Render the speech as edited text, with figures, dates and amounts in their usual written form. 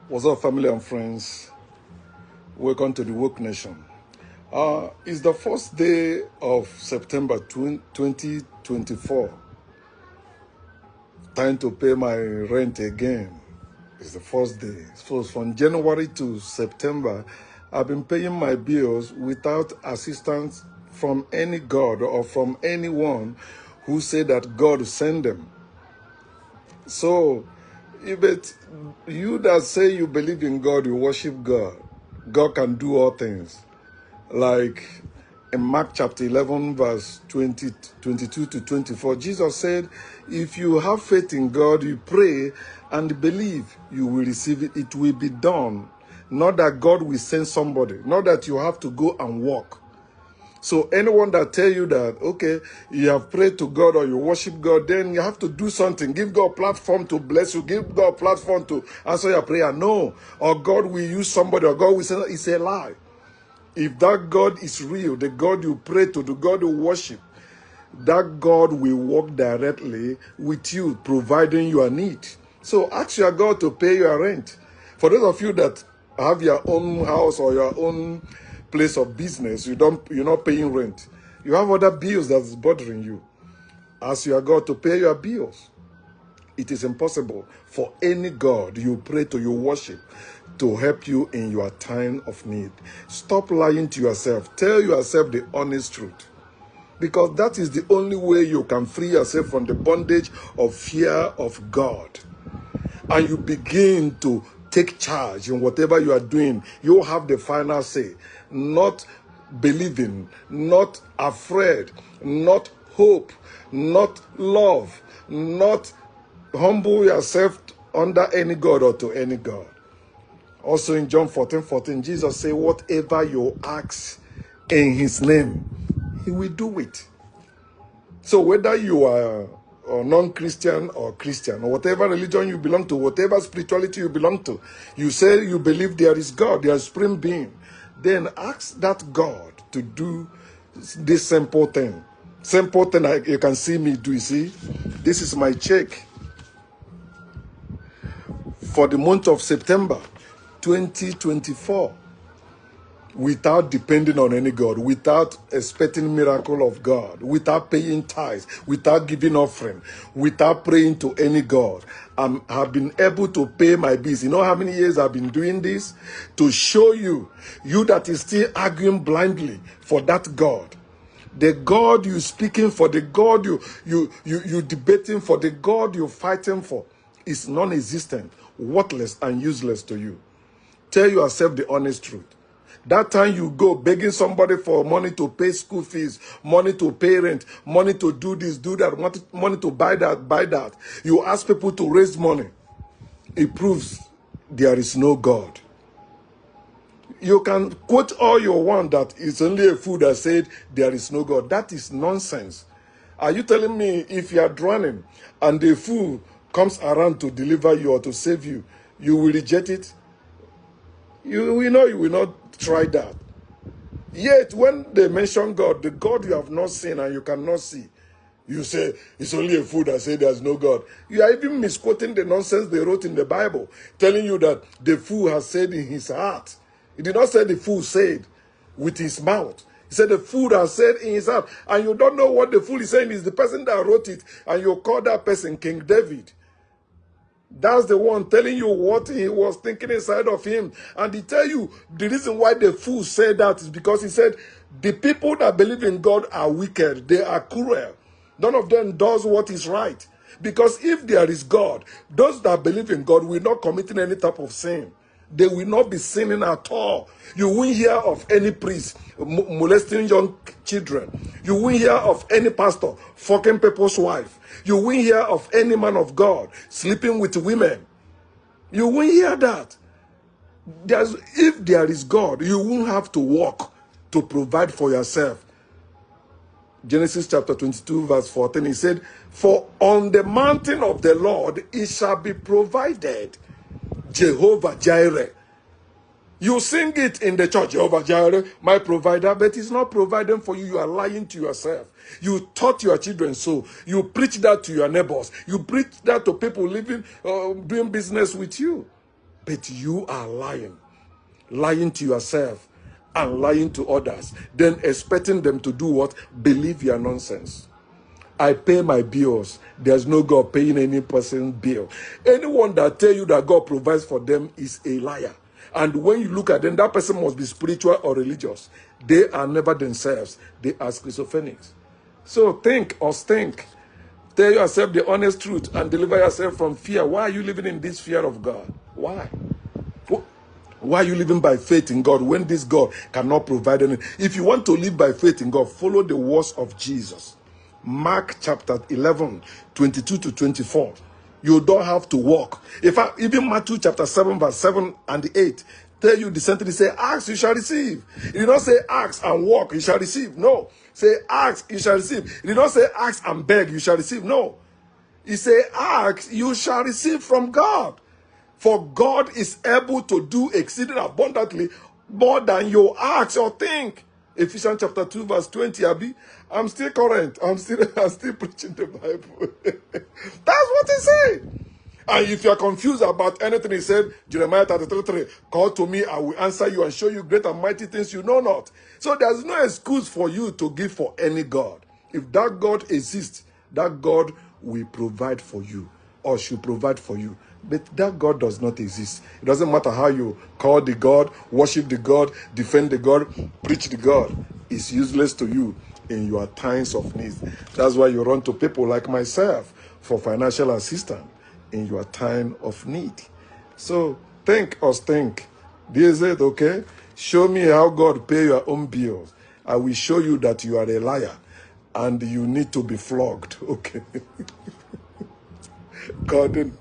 What's up, family and friends? Welcome to the Woke Nation. It's the first day of September 2024. Time to pay my rent again. It's the first day. So from January to September, I've been paying my bills without assistance from any God or from anyone who said that God sent them. So, but you that say you believe in God, you worship God, God can do all things. Like in Mark chapter 11, verse 22 to 24, Jesus said, if you have faith in God, you pray and believe, you will receive it. It will be done. Not that God will send somebody, not that you have to go and walk. So anyone that tell you that, okay, you have prayed to God or you worship God, then you have to do something. Give God a platform to bless you. Give God a platform to answer your prayer. No. Or God will use somebody or God will say, it's a lie. If that God is real, the God you pray to, the God you worship, that God will work directly with you, providing your need. So ask your God to pay your rent. For those of you that have your own house or your own place of business, you're not paying rent. You have other bills that's bothering you. Ask your God to pay your bills. It is impossible for any God you pray to, you worship, to help you in your time of need. Stop lying to yourself. Tell yourself the honest truth. Because that is the only way you can free yourself from the bondage of fear of God. And you begin to take charge in whatever you are doing. You have the final say. Not believing, not afraid, not hope, not love, not humble yourself under any God or to any God. Also in John 14:14, Jesus said, whatever you ask in his name, he will do it. So whether you are a non-Christian or Christian, or whatever religion you belong to, whatever spirituality you belong to, you say you believe there is God, there is supreme being, then ask that God to do this simple thing. Simple thing you can see me do, you see? This is my check for the month of September 2024. Without depending on any God, without expecting miracle of God, without paying tithes, without giving offering, without praying to any God, I have been able to pay my bills. You know how many years I've been doing this? To show you that is still arguing blindly for that God. The God you speaking for, the God you debating for, the God you fighting for is non-existent, worthless and useless to you. Tell yourself the honest truth. That time you go begging somebody for money to pay school fees, money to pay rent, money to do this, do that, money to buy that, buy that. You ask people to raise money. It proves there is no God. You can quote all you want that it's only a fool that said there is no God. That is nonsense. Are you telling me if you are drowning and the fool comes around to deliver you or to save you, you will reject it? You will not try that. Yet when they mention God, the God you have not seen and you cannot see, you say it's only a fool that says there's no God. You are even misquoting the nonsense they wrote in the Bible, telling you that the fool has said in his heart. He did not say the fool said with his mouth. He said the fool has said in his heart. And you don't know what the fool is saying is the person that wrote it, and you call that person King David. That's the one telling you what he was thinking inside of him. And he tell you the reason why the fool said that is because he said, the people that believe in God are wicked. They are cruel. None of them does what is right. Because if there is God, those that believe in God will not committing any type of sin. They will not be sinning at all. You won't hear of any priest molesting young children. You won't hear of any pastor fucking people's wife. You won't hear of any man of God sleeping with women. You won't hear that. If there is God, you won't have to work to provide for yourself. Genesis chapter 22 verse 14, he said, for on the mountain of the Lord it shall be provided. Jehovah Jireh. You sing it in the church, Jehovah Jireh, my provider, but it's not providing for you. You are lying to yourself. You taught your children so. You preach that to your neighbors. You preach that to people living, doing business with you. but you are lying. Lying to yourself and lying to others. Then expecting them to do what? Believe your nonsense. I pay my bills. There's no God paying any person's bill. Anyone that tell you that God provides for them is a liar. And when you look at them, that person must be spiritual or religious. They are never themselves. They are schizophrenics. So think or stink. Tell yourself the honest truth and deliver yourself from fear. Why are you living in this fear of God? Why? Why are you living by faith in God when this God cannot provide anything? If you want to live by faith in God, follow the words of Jesus. Mark chapter 11, 22 to 24. You don't have to walk. Even Matthew chapter 7, verse 7 and 8, tell you the sentence, say, ask, you shall receive. It did not say ask and walk, you shall receive. No. Say ask, you shall receive. It did not say ask and beg, you shall receive. No. He said, ask, you shall receive from God. For God is able to do exceeding abundantly more than you ask or think. Ephesians chapter 2 verse 20, Abi. I'm still current. I'm still preaching the Bible. That's what he said. And if you're confused about anything he said, Jeremiah 33:3, call to me, I will answer you and show you great and mighty things you know not. So there's no excuse for you to give for any God. If that God exists, that God will provide for you or should provide for you. But that God does not exist. It doesn't matter how you call the God, worship the God, defend the God, preach the God. It's useless to you in your times of need. That's why you run to people like myself for financial assistance in your time of need. So think or stink. This is it, okay? Show me how God pay your own bills. I will show you that you are a liar and you need to be flogged, okay? God